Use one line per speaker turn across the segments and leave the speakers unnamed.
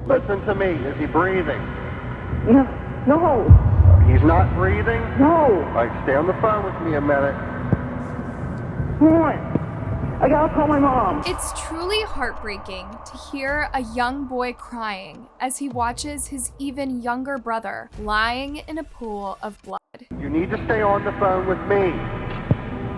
Listen to me. Is he breathing?
No. No.
He's not breathing?
No.
All right, stay on the phone with me a minute.
Come on. I gotta call my mom.
It's truly heartbreaking to hear a young boy crying as he watches his even younger brother lying in a pool of blood.
You need to stay on the phone with me.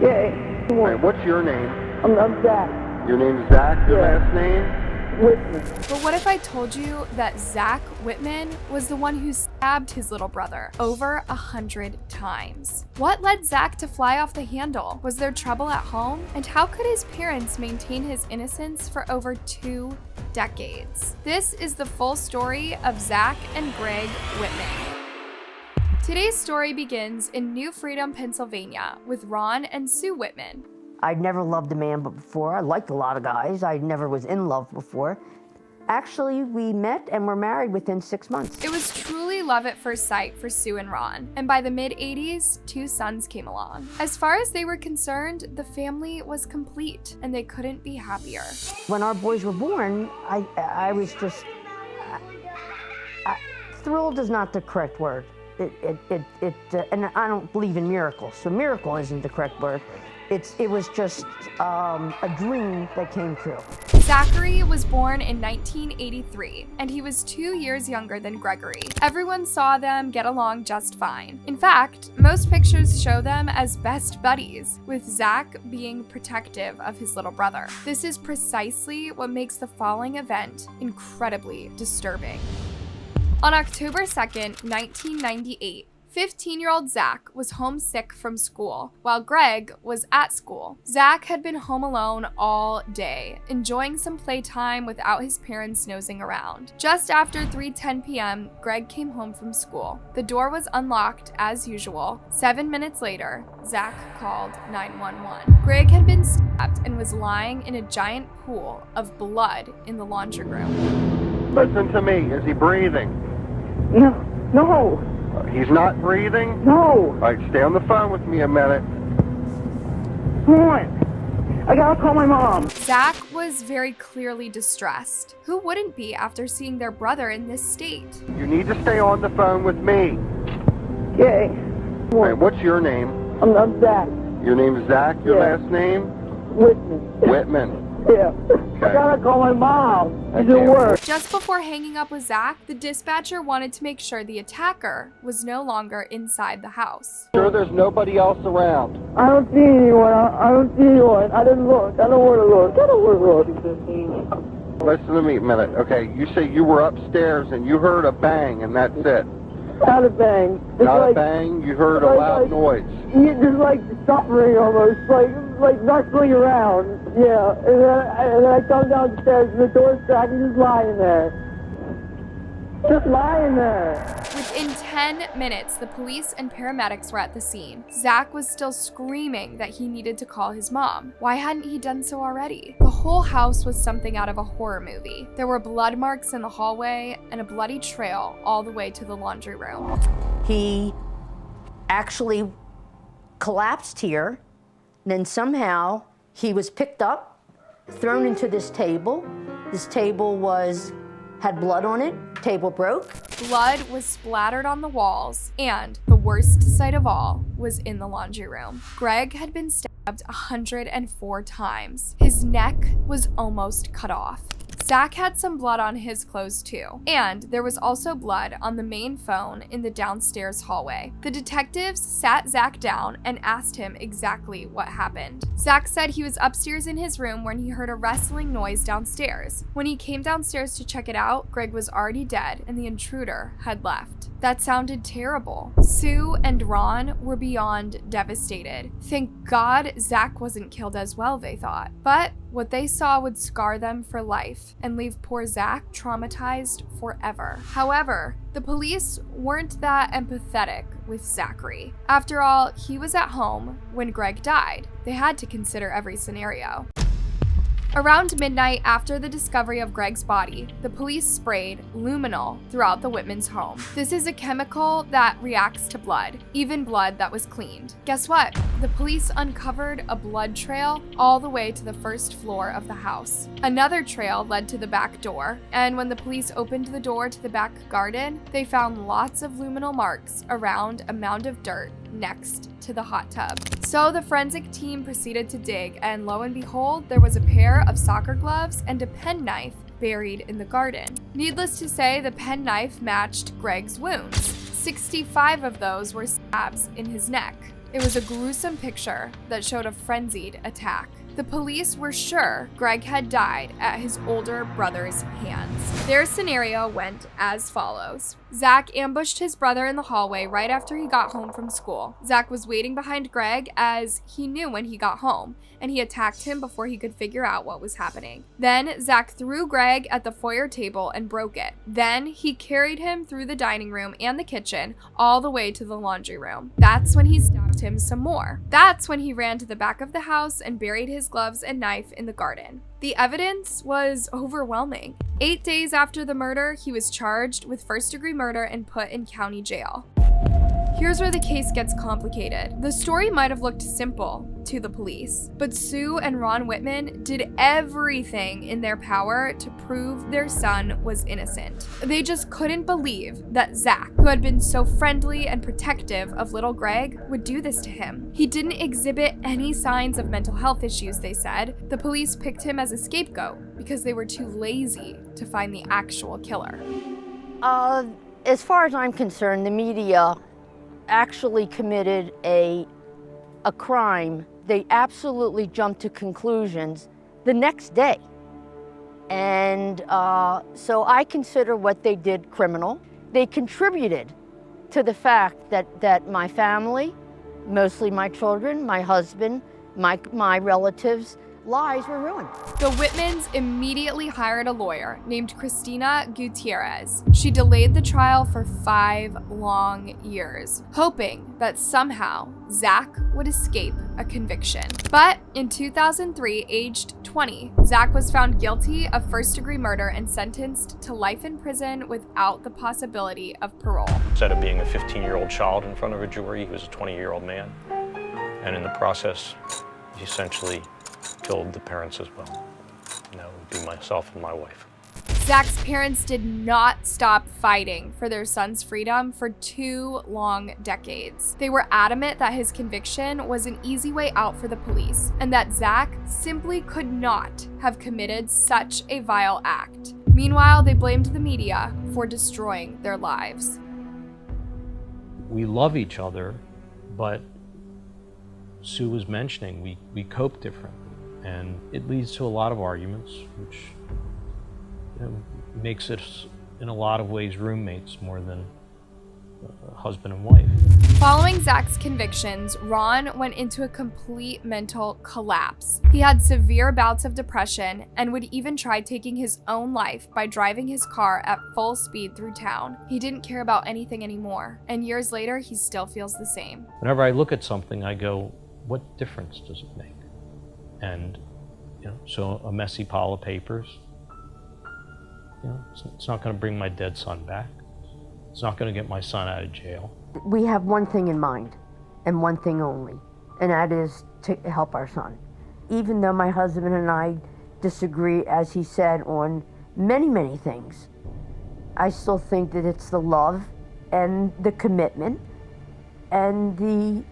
Yeah. Come
All
on.
right, what's your name?
I'm Zach.
Your name's Zach? Your
Yeah.
last name?
Whitman.
But what if I told you that Zach Whitman was the one who stabbed his little brother over 100 times? What led Zach to fly off the handle? Was there trouble at home? And how could his parents maintain his innocence for over 2 decades? This is the full story of Zach and Greg Whitman. Today's story begins in New Freedom, Pennsylvania, with Ron and Sue Whitman.
I'd never loved a man before. I liked a lot of guys. I never was in love before. Actually, we met and were married within 6 months.
It was truly love at first sight for Sue and Ron, and by the mid-'80s, 2 sons came along. As far as they were concerned, the family was complete, and they couldn't be happier.
When our boys were born, I was just... thrilled is not the correct word. And I don't believe in miracles, so miracle isn't the correct word. It was just a dream that came true.
Zachary was born in 1983, and he was 2 years younger than Gregory. Everyone saw them get along just fine. In fact, most pictures show them as best buddies, with Zach being protective of his little brother. This is precisely what makes the following event incredibly disturbing. On October 2nd, 1998, 15-year-old Zach was homesick from school, while Greg was at school. Zach had been home alone all day, enjoying some playtime without his parents nosing around. Just after 3:10 p.m., Greg came home from school. The door was unlocked as usual. 7 minutes later, Zach called 911. Greg had been stabbed and was lying in a giant pool of blood in the laundry room.
Listen to me. Is he breathing?
No. No.
He's not breathing?
No.
All right, stay on the phone with me a minute.
Come on. I gotta call my mom.
Zach was very clearly distressed. Who wouldn't be after seeing their brother in this state?
You need to stay on the phone with me.
Yeah. Come
All right,
on.
what's your name?
I'm Zach.
Your name's Zach? Your
Yeah.
last name?
Whitman.
Whitman.
Yeah. I gotta call my mom. She's at work.
Just before hanging up with Zach, the dispatcher wanted to make sure the attacker was no longer inside the house.
Sure there's nobody else around?
I don't see anyone. I don't see anyone. I didn't look. I don't want to look. I don't want to look.
Listen to me a minute. Okay, you say you were upstairs and you heard a bang and that's it.
Not a bang. It's
Not
like,
a bang, you heard a
like-
loud
like-
noise.
Yeah, just like suffering almost, like knuckling around. Yeah, and then I come downstairs and the door's cracked and just lying there. Just lying there.
Within 10 minutes, the police and paramedics were at the scene. Zach was still screaming that he needed to call his mom. Why hadn't he done so already? The whole house was something out of a horror movie. There were blood marks in the hallway and a bloody trail all the way to the laundry room.
He actually collapsed here, then somehow he was picked up, thrown into this table. This table had blood on it, table broke.
Blood was splattered on the walls, and the worst sight of all was in the laundry room. Greg had been stabbed 104 times. His neck was almost cut off. Zach had some blood on his clothes too, and there was also blood on the main phone in the downstairs hallway. The detectives sat Zach down and asked him exactly what happened. Zach said he was upstairs in his room when he heard a rustling noise downstairs. When he came downstairs to check it out, Greg was already dead and the intruder had left. That sounded terrible. Sue and Ron were beyond devastated. Thank God Zach wasn't killed as well, they thought. But what they saw would scar them for life and leave poor Zach traumatized forever. However, the police weren't that empathetic with Zachary. After all, he was at home when Greg died. They had to consider every scenario. Around midnight, after the discovery of Greg's body, the police sprayed luminol throughout the Whitmans' home. This is a chemical that reacts to blood, even blood that was cleaned. Guess what? The police uncovered a blood trail all the way to the first floor of the house. Another trail led to the back door, and when the police opened the door to the back garden, they found lots of luminol marks around a mound of dirt next to the hot tub. So the forensic team proceeded to dig, and lo and behold, there was a pair of soccer gloves and a penknife buried in the garden. Needless to say, the penknife matched Greg's wounds. 65 of those were stabs in his neck. It was a gruesome picture that showed a frenzied attack. The police were sure Greg had died at his older brother's hands. Their scenario went as follows. Zach ambushed his brother in the hallway right after he got home from school. Zach was waiting behind Greg as he knew when he got home, and he attacked him before he could figure out what was happening. Then Zach threw Greg at the foyer table and broke it. Then he carried him through the dining room and the kitchen all the way to the laundry room. That's when he stabbed him some more. That's when he ran to the back of the house and buried his gloves and knife in the garden. The evidence was overwhelming. 8 days after the murder, he was charged with first-degree murder and put in county jail. Here's where the case gets complicated. The story might have looked simple to the police, but Sue and Ron Whitman did everything in their power to prove their son was innocent. They just couldn't believe that Zach, who had been so friendly and protective of little Greg, would do this to him. He didn't exhibit any signs of mental health issues, they said. The police picked him as a scapegoat because they were too lazy to find the actual killer.
As far as I'm concerned, the media actually committed a crime. They absolutely jumped to conclusions the next day. And so I consider what they did criminal. They contributed to the fact that my family, mostly my children, my husband, my relatives, lives were ruined.
The Whitmans immediately hired a lawyer named Christina Gutierrez. She delayed the trial for 5 long years, hoping that somehow Zach would escape a conviction. But in 2003, aged 20, Zach was found guilty of first-degree murder and sentenced to life in prison without the possibility of parole.
Instead of being a 15-year-old child in front of a jury, he was a 20-year-old man. And in the process, he essentially killed the parents as well. And that would be myself and my wife.
Zach's parents did not stop fighting for their son's freedom for 2 long decades. They were adamant that his conviction was an easy way out for the police, and that Zach simply could not have committed such a vile act. Meanwhile, they blamed the media for destroying their lives.
We love each other, but Sue was mentioning we cope differently. And it leads to a lot of arguments, which makes us, in a lot of ways, roommates more than husband and wife.
Following Zach's convictions, Ron went into a complete mental collapse. He had severe bouts of depression and would even try taking his own life by driving his car at full speed through town. He didn't care about anything anymore, and years later, he still feels the same.
Whenever I look at something, I go, what difference does it make? And, so a messy pile of papers, it's not going to bring my dead son back. It's not going to get my son out of jail.
We have one thing in mind, and one thing only, and that is to help our son. Even though my husband and I disagree, as he said, on many, many things, I still think that it's the love and the commitment and the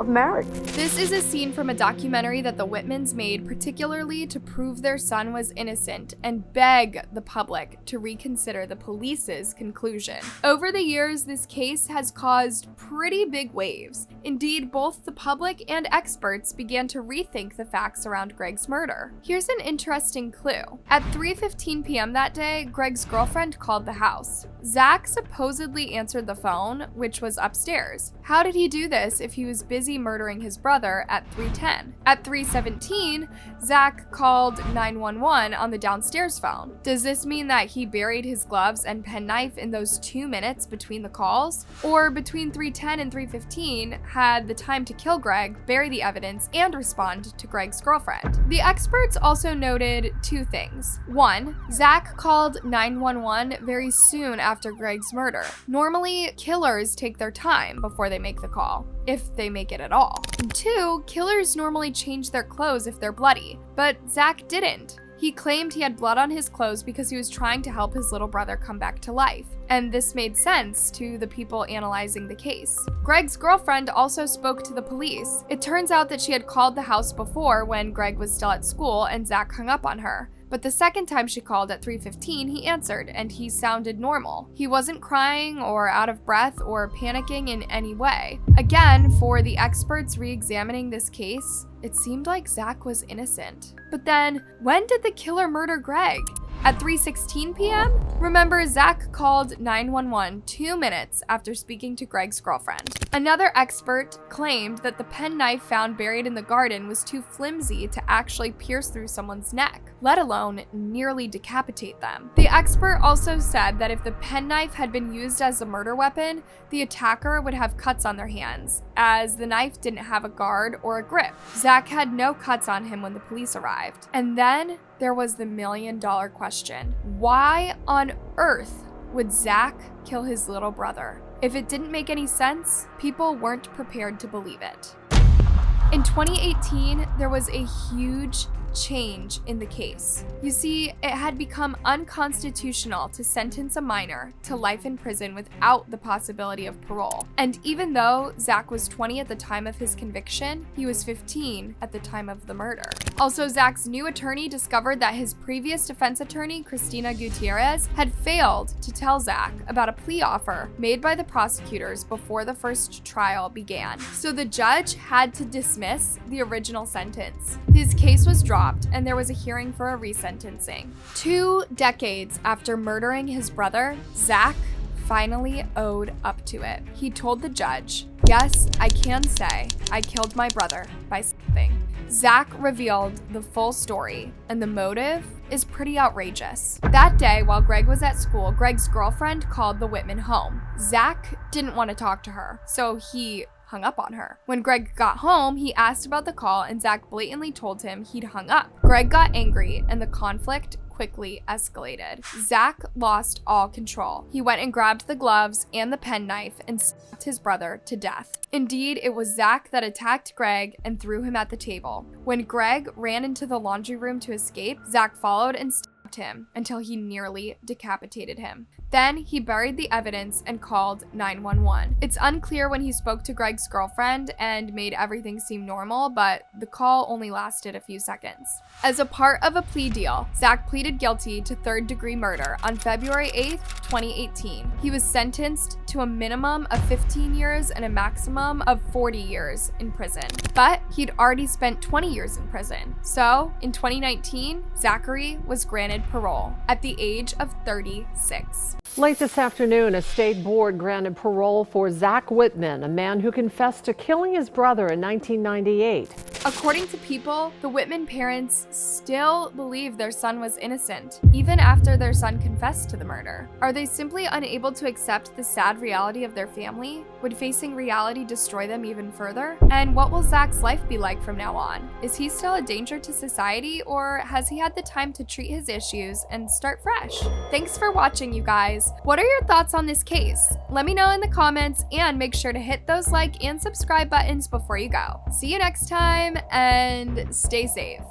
marriage.
This is a scene from a documentary that the Whitmans made particularly to prove their son was innocent and beg the public to reconsider the police's conclusion. Over the years, this case has caused pretty big waves. Indeed, both the public and experts began to rethink the facts around Greg's murder. Here's an interesting clue. At 3:15 p.m. that day, Greg's girlfriend called the house. Zach supposedly answered the phone, which was upstairs. How did he do this if he was was busy murdering his brother at 3:10. At 3:17, Zach called 911 on the downstairs phone. Does this mean that he buried his gloves and penknife in those 2 minutes between the calls? Or between 3:10 and 3:15, had the time to kill Greg, bury the evidence, and respond to Greg's girlfriend? The experts also noted 2 things. 1, Zach called 911 very soon after Greg's murder. Normally, killers take their time before they make the call, if they make it at all. And 2, killers normally change their clothes if they're bloody, but Zach didn't. He claimed he had blood on his clothes because he was trying to help his little brother come back to life. And this made sense to the people analyzing the case. Greg's girlfriend also spoke to the police. It turns out that she had called the house before when Greg was still at school and Zach hung up on her. But the second time she called at 3:15, he answered, and he sounded normal. He wasn't crying or out of breath or panicking in any way. Again, for the experts re-examining this case, it seemed like Zach was innocent. But then, when did the killer murder Greg? At 3:16 p.m.? Remember, Zach called 911 2 minutes after speaking to Greg's girlfriend. Another expert claimed that the penknife found buried in the garden was too flimsy to actually pierce through someone's neck, let alone nearly decapitate them. The expert also said that if the penknife had been used as a murder weapon, the attacker would have cuts on their hands, as the knife didn't have a guard or a grip. Zach had no cuts on him when the police arrived. And then there was the million-dollar question. Why on earth would Zach kill his little brother? If it didn't make any sense, people weren't prepared to believe it. In 2018, there was a huge change in the case. You see, it had become unconstitutional to sentence a minor to life in prison without the possibility of parole. And even though Zach was 20 at the time of his conviction, he was 15 at the time of the murder. Also, Zach's new attorney discovered that his previous defense attorney, Cristina Gutierrez, had failed to tell Zach about a plea offer made by the prosecutors before the first trial began. So the judge had to dismiss the original sentence. His case was dropped, and there was a hearing for a resentencing. 2 decades after murdering his brother, Zach finally owed up to it. He told the judge, "Yes, I can say I killed my brother by something." Zach revealed the full story, and the motive is pretty outrageous. That day, while Greg was at school, Greg's girlfriend called the Whitman home. Zach didn't want to talk to her, so he hung up on her. When Greg got home, he asked about the call, and Zach blatantly told him he'd hung up. Greg got angry, and the conflict quickly escalated. Zach lost all control. He went and grabbed the gloves and the penknife and stabbed his brother to death. Indeed, it was Zach that attacked Greg and threw him at the table. When Greg ran into the laundry room to escape, Zach followed and stabbed him until he nearly decapitated him. Then he buried the evidence and called 911. It's unclear when he spoke to Greg's girlfriend and made everything seem normal, but the call only lasted a few seconds. As a part of a plea deal, Zach pleaded guilty to third-degree murder on February 8th, 2018. He was sentenced to a minimum of 15 years and a maximum of 40 years in prison. But he'd already spent 20 years in prison. So, in 2019, Zachary was granted parole at the age of 36.
Late this afternoon, a state board granted parole for Zach Whitman, a man who confessed to killing his brother in 1998.
According to People, the Whitman parents still believe their son was innocent, even after their son confessed to the murder. Are they simply unable to accept the sad reality of their family? Would facing reality destroy them even further? And what will Zach's life be like from now on? Is he still a danger to society, or has he had the time to treat his issues and start fresh? Thanks for watching, you guys. What are your thoughts on this case? Let me know in the comments, and make sure to hit those like and subscribe buttons before you go. See you next time, and stay safe.